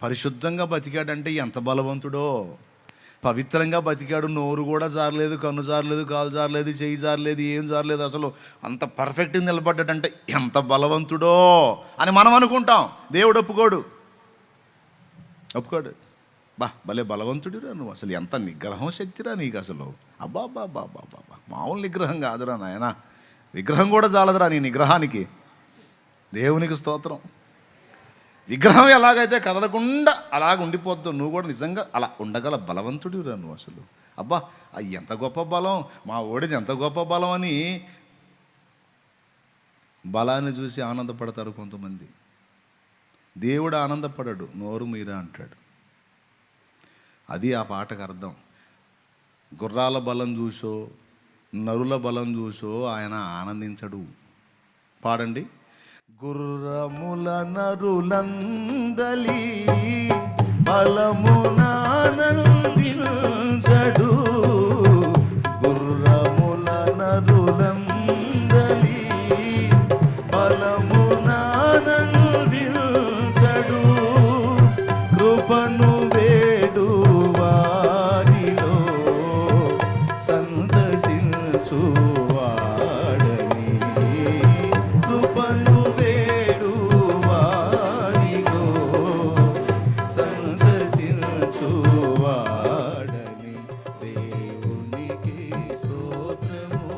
పరిశుద్ధంగా బతికాడంటే ఎంత బలవంతుడో. పవిత్రంగా బతికాడు, నోరు కూడా జారలేదు, కన్ను జారలేదు, కాలు జారలేదు, చెయ్యి జారలేదు, ఏం జారలేదు, అసలు అంత పర్ఫెక్ట్గా నిలబడ్డాడంటే ఎంత బలవంతుడో అని మనం అనుకుంటాం. దేవుడు ఒప్పుకోడు. భలే బలవంతుడిరా నువ్వు, అసలు ఎంత నిగ్రహం శక్తిరా నీకు అసలు. అబ్బా అబ్బా అబ్బా అబ్బా అబ్బా, మామూలు నిగ్రహం కాదురా నాయన, విగ్రహం కూడా చాలదురా నీ నిగ్రహానికి. దేవునికి స్తోత్రం. విగ్రహం ఎలాగైతే కదలకుండా అలాగ ఉండిపోద్దు, నువ్వు కూడా నిజంగా అలా ఉండగల బలవంతుడిరా నువ్వు అసలు. అబ్బా ఎంత గొప్ప బలం, మా ఓడిది ఎంత గొప్ప బలం అని బలాన్ని చూసి ఆనందపడతారు కొంతమంది. దేవుడు ఆనందపడడు, నోరు మీరా అంటాడు. అది ఆ పాటకు అర్థం. గుర్రాల బలం చూసో నరుల బలం చూసో ఆయన ఆనందించడు. పాడండి. గుర్రముల నరులందలి బలమునానందించడు, గుర్రముల నరులందలి బలమునానందించడు, కృపను వేడు వారిలో సంతసించు వాడని, కృపను వేడు వారిలో సంతసించు వాడని. దేవునికి స్తోత్రము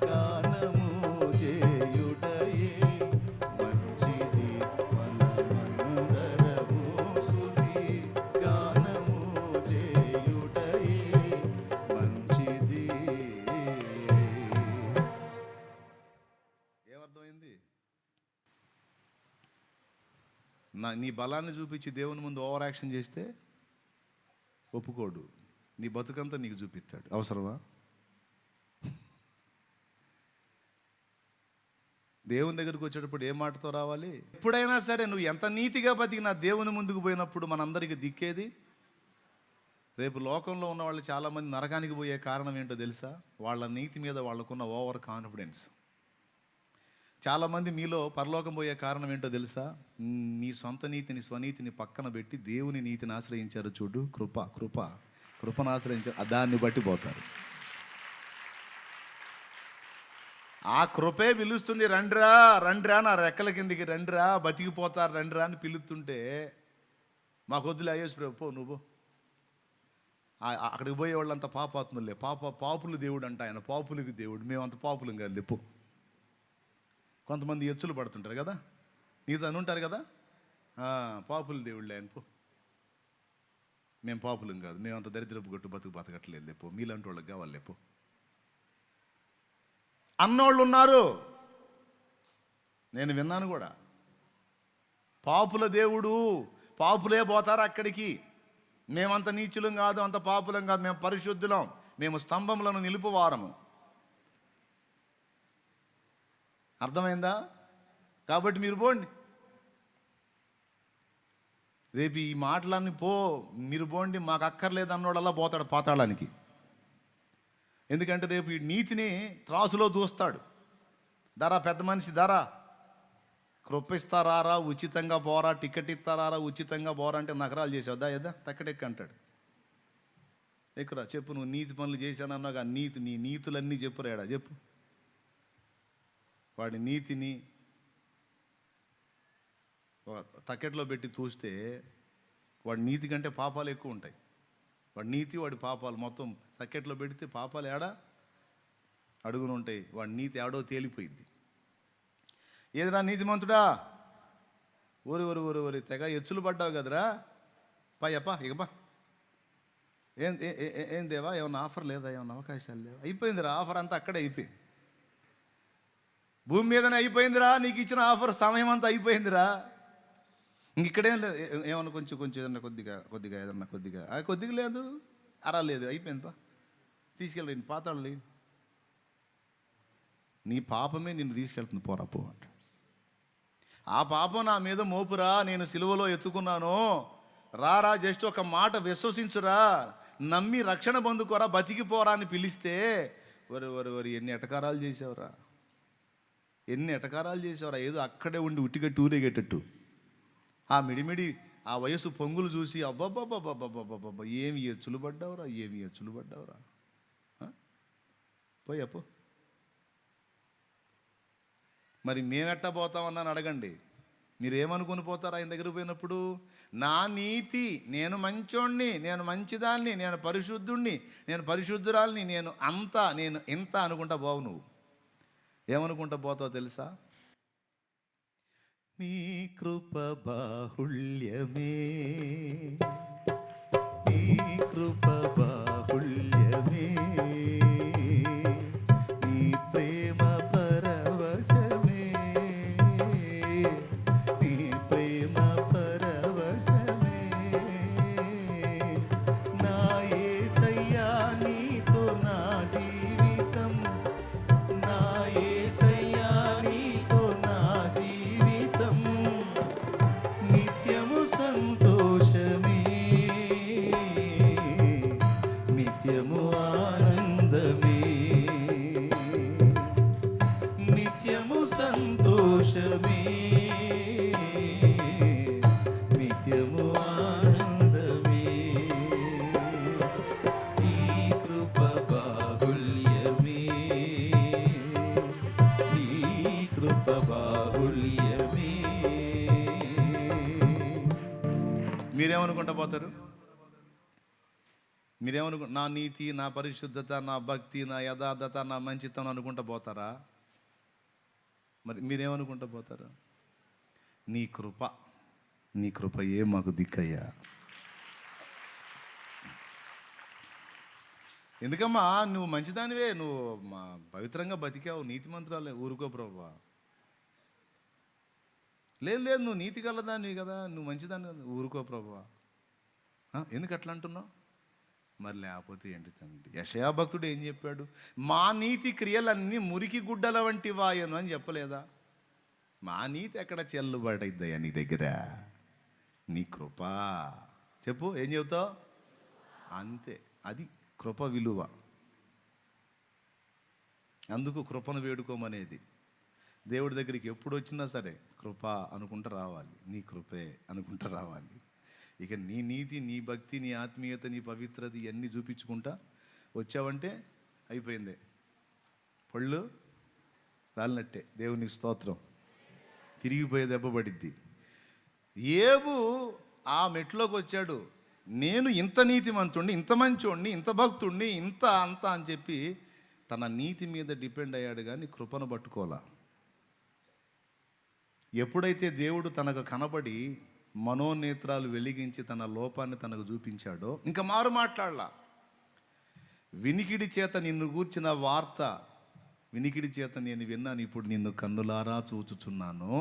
గానము చేయుటయే మంచిది, మనమందరము స్తుతి గానము చేయుటయే మంచిది. ఏమర్థమైంది? నీ బలాన్ని చూపించి దేవుని ముందు ఓవర్ యాక్షన్ చేస్తే ఒప్పుకోడు. నీ బతుకంతా నీకు చూపిస్తాడు. అవసరమా? దేవుని దగ్గరికి వచ్చేటప్పుడు ఏ మాటతో రావాలి? ఎప్పుడైనా సరే నువ్వు ఎంత నీతిగా బతికినా దేవుని ముందుకు పోయినప్పుడు మనందరికీ దిక్కేది. రేపు లోకంలో ఉన్న వాళ్ళు చాలామంది నరకానికి పోయే కారణం ఏంటో తెలుసా? వాళ్ళ నీతి మీద వాళ్ళకున్న ఓవర్ కాన్ఫిడెన్స్. చాలామంది మీలో పరలోకం పోయే కారణం ఏంటో తెలుసా? మీ సొంత నీతిని, స్వనీతిని పక్కన పెట్టి దేవుని నీతిని ఆశ్రయించారు. చూడు, కృపను ఆశ్రయించారు, దాన్ని బట్టి పోతారు. ఆ కృపే పిలుస్తుంది, రండ్రా రండ్రా నా రెక్కల కిందికి రండ్రా, బతికిపోతారు రండ్రా అని పిలుస్తుంటే మాకు వద్దులే అయ్యేసి పో నువ్వు. అక్కడికి పోయే వాళ్ళంతా పాపాత్ములే, పాపులు దేవుడు అంట ఆయన, పాపులకి దేవుడు. మేమంత పాపులం కాదు లేపు. కొంతమంది ఎచ్చులు పడుతుంటారు కదా, నీతో అని ఉంటారు కదా, పాపులు దేవుళ్ళే అని పో. మేము పాపులం కాదు, మేమంత దరిద్రపు గట్టు బతకట్లేదు లేపో, మీలాంటి వాళ్ళకి కావాలి లేపో అన్నోళ్ళు ఉన్నారు. నేను విన్నాను కూడా. పాపుల దేవుడు, పాపులే పోతారు అక్కడికి. మేమంత నీచులం కాదు, అంత పాపులం కాదు, మేము పరిశుద్ధులం, మేము స్తంభములను నిలుపువారము. అర్థమైందా? కాబట్టి మీరు పోండి, రేపు ఈ మాటలన్నీ మీరు పోండి, మాకు అక్కర్లేదు అన్నోడల్లా పోతాడు పాతాళానికి. ఎందుకంటే రేపు ఈ నీతిని త్రాసులో దూస్తాడు. ధర పెద్ద మనిషి ధర కృపిస్తారా, ఉచితంగా పోరా, టికెట్ ఇస్తారా, ఉచితంగా పోరా అంటే నగరాలు చేసావు, ఏదా తక్కడెక్కి అంటాడు. ఎక్కురా చెప్పు, నువ్వు నీతి పనులు చేశానన్నాగా నీ నీతులన్నీ చెప్పురాడా చెప్పు. వాడి నీతిని తక్కెట్లో పెట్టి చూస్తే వాడి నీతి కంటే పాపాలు ఎక్కువ ఉంటాయి. వాడి నీతి, వాడి పాపాలు మొత్తం తక్కెట్లో పెడితే పాపాలు ఏడా అడుగును ఉంటాయి, వాడి నీతి ఏడో తేలిపోయింది. ఏదిరా నీతిమంతుడా, ఊరి తెగ ఎచ్చులు పడ్డావు కదరా, పాయప్పా ఇకపా. ఏం దేవా, ఏమన్నా ఆఫర్ లేదా, ఏమన్నా అవకాశాలు లేవా? అయిపోయిందిరా ఆఫర్ అంతా అక్కడే అయిపోయింది. భూమి మీదనే అయిపోయిందిరా, నీకు ఇచ్చిన ఆఫర్ సమయం అంతా అయిపోయిందిరా. ఇంకెక్కడేం లేదు, ఏమన్నా కొంచెం ఏదన్నా కొద్దిగా ఏదన్నా కొద్దిగా లేదు, అరా లేదు, అయిపోయింది పా, తీసుకెళ్ళండి పాతాళం లేదు. నీ పాపమే నిన్ను తీసుకెళ్తుంది, పోరా పో అంట. ఆ పాపం నా మీద మోపురా, నేను సిలువలో ఎత్తుకున్నాను, రారా జస్ట్ ఒక మాట విశ్వసించురా, నమ్మి రక్షణ పొందుకోరా, బతికిపోరా అని పిలిస్తే వరి ఎన్ని ఎటకారాలు చేసావురా, ఏదో అక్కడే ఉండి ఉట్టిగట్టి ఊరేగేటట్టు. ఆ మిడిమిడి ఆ వయసు పొంగులు చూసి అబ్బబ్బబ్బబ్బబ్బబ్బబ్బ ఏమి ఎచ్చులు పడ్డావురా, ఏమి ఎచ్చులు పడ్డావురా, పోయప్పో. మరి మేమెట్టా పోతామన్నాను అడగండి. మీరేమనుకుని పోతారు ఆయన దగ్గర పోయినప్పుడు? నా నీతి, నేను మంచోణ్ణి, నేను మంచిదాన్ని, నేను పరిశుద్ధుణ్ణి, నేను పరిశుద్ధురాల్ని, నేను ఇంత అనుకుంటా పోవు. నువ్వు ఏమనుకుంటా పోతావు తెలుసా? నీ కృప బాహుళ్యమే, నీ కృప బాహుళ్యమే, నీ ప్రేమ పరవశమే, నీ ప్రేమ పరవశమే, నా యేసయ్యా నీతో నా జీవితం, నా యేసయ్యా నీతో నా జీవితం, నిత్యము సంతోషమే, నిత్యము ఆనందమే, నిత్యము సంతోషమే, నిత్యము ఆనందమే, నీ కృప బాహుళ్యమే, నీ కృప బాహుళ్యమే. మీరేమనుకుంటా పోతారు? నా నీతి, నా పరిశుద్ధత, నా భక్తి, నా యథార్థత, నా మంచితనం అనుకుంటా పోతారా? మరి మీరేమనుకుంటా పోతారు? నీ కృపయే మాకు దిక్కయ్యా. ఎందుకమ్మా నువ్వు మంచిదానివే, నువ్వు పవిత్రంగా బతికావు, నీతిమంతురాలే, ఊరుకో ప్రభువా. లేదు నువ్వు నీతి గలదానివి కదా, నువ్వు మంచిదాన్ని కదా, ఊరుకో ప్రభువా. ఎందుకు అట్లా అంటున్నావు? మరి లేకపోతే ఏంటి తండ్రి? యెషయా భక్తుడు ఏం చెప్పాడు? మా నీతి క్రియలన్నీ మురికి గుడ్డల వంటి వాయను అని చెప్పలేదా? మా నీతి ఎక్కడ చెల్లుబడైద్దయ్యా నీ దగ్గర? నీ కృప. చెప్పు, ఏం చెబుతావు? అంతే, అది కృప విలువ. అందుకు కృపను వేడుకోమనేది. దేవుడి దగ్గరికి ఎప్పుడు వచ్చినా సరే కృప అనుకుంటూ రావాలి, నీ కృపే అనుకుంటూ రావాలి. ఇక నీ నీతి, నీ భక్తి, నీ ఆత్మీయత, నీ పవిత్రత ఇవన్నీ చూపించుకుంటా వచ్చావంటే అయిపోయిందే, పళ్ళు రాలినట్టే. దేవుని స్తోత్రం. తిరిగిపోయే దెబ్బ పడిద్ది. ఏబు ఆ మెట్లోకి వచ్చాడు, నేను ఇంత నీతిమంతుణ్ణి, ఇంత మంచోణ్ణి, ఇంత భక్తుణ్ణి, ఇంత అంత అని చెప్పి తన నీతి మీద డిపెండ్ అయ్యాడు, కానీ కృపను పట్టుకోలా. ఎప్పుడైతే దేవుడు తనకు కనబడి మనోనేత్రాలు వెలిగించి తన లోపాన్ని తనకు చూపించాడో ఇంకా మారు మాట్లాడలా. వినికిడి చేత నిన్ను గూర్చిన వార్త, వినికిడి చేత నేను విన్నాను, ఇప్పుడు నిన్ను కన్నులారా చూచుచున్నాను,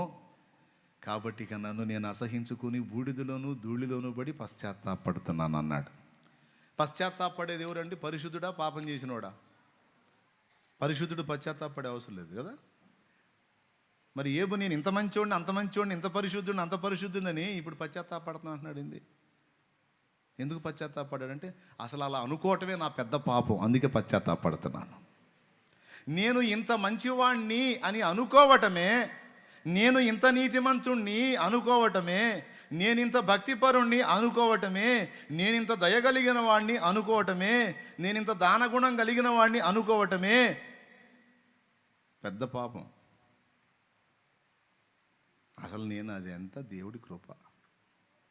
కాబట్టి ఇక నన్ను నేను అసహించుకుని బూడిదలోను ధూళిలోను పడి పశ్చాత్తాపడుతున్నాను అన్నాడు. పశ్చాత్తాపడేది ఎవరండి? పరిశుద్ధుడా, పాపం చేసినోడా? పరిశుద్ధుడు పశ్చాత్తాపడే అవసరం లేదు కదా. మరి ఏబు నేను ఇంత మంచోడిని, అంత మంచోడిని, ఇంత పరిశుద్ధుడిని, అంత పరిశుద్ధుడిని ఇప్పుడు పశ్చాత్తాపడుతున్నా అంటున్నాడు. ఎందుకు పశ్చాత్తాపడ్డాడంటే అసలు అలా అనుకోవటమే నా పెద్ద పాపం, అందుకే పశ్చాత్తాపడుతున్నాను. నేను ఇంత మంచివాణ్ణి అని అనుకోవటమే, నేను ఇంత నీతిమంతుణ్ణి అనుకోవటమే, నేను ఇంత భక్తిపరుణ్ణి అనుకోవటమే, నేను ఇంత దయగలిగిన వాడిని అనుకోవటమే, నేను ఇంత దానగుణం కలిగిన వాడిని అనుకోవటమే పెద్ద పాపం. అసలు నేను అది ఎంత దేవుడి కృప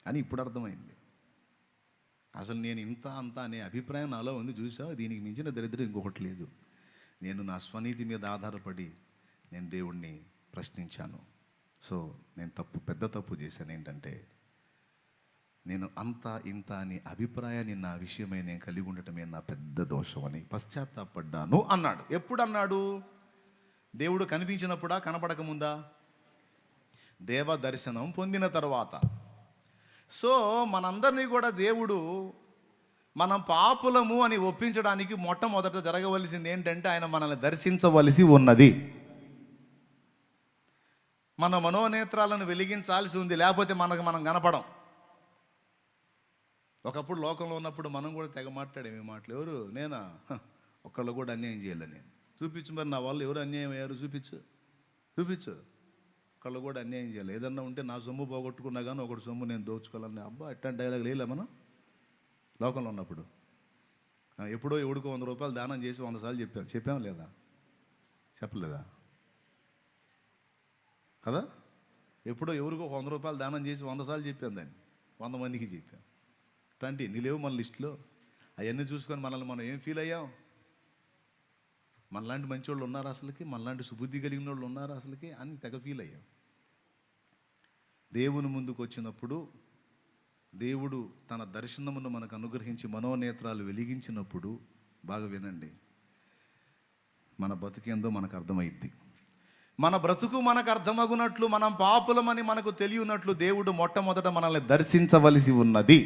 అని ఇప్పుడు అర్థమైంది. అసలు నేను ఇంత అంత అనే అభిప్రాయం నాలో ఉంది. చూసావు, దీనికి మించిన దరిద్రం ఇంకొకటి లేదు. నేను నా స్వనీతి మీద ఆధారపడి నేను దేవుణ్ణి ప్రశ్నించాను. సో నేను పెద్ద తప్పు చేశాను. ఏంటంటే నేను అంత ఇంత అని అభిప్రాయాన్ని నా విషయమై నేను కలిగి ఉండటమే నా పెద్ద దోషం అని పశ్చాత్తాపడ్డాను అన్నాడు. ఎప్పుడు అన్నాడు? దేవుడు కనిపించినప్పుడా, కనపడకముందా? దేవ దర్శనం పొందిన తర్వాత. సో మనందరినీ కూడా దేవుడు మనం పాపులము అని ఒప్పించడానికి మొట్టమొదట జరగవలసింది ఏంటంటే ఆయన మనల్ని దర్శించవలసి ఉన్నది. మన మనోనేత్రాలను వెలిగించాల్సి ఉంది, లేకపోతే మనం కనపడం. ఒకప్పుడు లోకంలో ఉన్నప్పుడు మనం కూడా తెగ మాట్లాడేమి మాటలు. ఎవరు? నేనా? ఒకళ్ళు కూడా అన్యాయం చేయాలి నేను. చూపించు, మరి నా వాళ్ళు ఎవరు అన్యాయం అయ్యారు? చూపించు. ఒక్కళ్ళు కూడా అన్యాయం చేయాలి. ఏదన్నా ఉంటే నా సొమ్ము పోగొట్టుకున్నా కానీ ఒకటి సొమ్ము నేను దోచుకోవాలని అబ్బా ఎట్లాంటి డైలాగ్ లేలే మనం లోకంలో ఉన్నప్పుడు. ఎప్పుడో ఎవడికో 100 రూపాయలు దానం చేసి 100 సార్లు చెప్పాం లేదా? చెప్పలేదా కదా? ఎప్పుడో ఎవరికో 100 రూపాయలు దానం చేసి 100 సార్లు చెప్పాను, దాన్ని 100 మందికి చెప్పాం. అట్లాంటి నీ లేవు మన లిస్టులో. అవన్నీ చూసుకొని మనల్ని మనం ఏం ఫీల్ అయ్యాం? మనలాంటి మంచి వాళ్ళు ఉన్నారు అసలుకి, మనలాంటి సుబుద్ధి కలిగిన వాళ్ళు ఉన్నారు అసలుకి అని తెగ ఫీల్ అయ్యాం. దేవుని ముందుకు వచ్చినప్పుడు దేవుడు తన దర్శనమును మనకు అనుగ్రహించి మనోనేత్రాలు వెలిగించినప్పుడు, బాగా వినండి, మన బతుకేందో మనకు అర్థమైద్ది. మన బ్రతుకు మనకు అర్థమగునట్లు, మనం పాపులమని మనకు తెలియనట్లు దేవుడు మొట్టమొదట మనల్ని దర్శించవలసి ఉన్నది.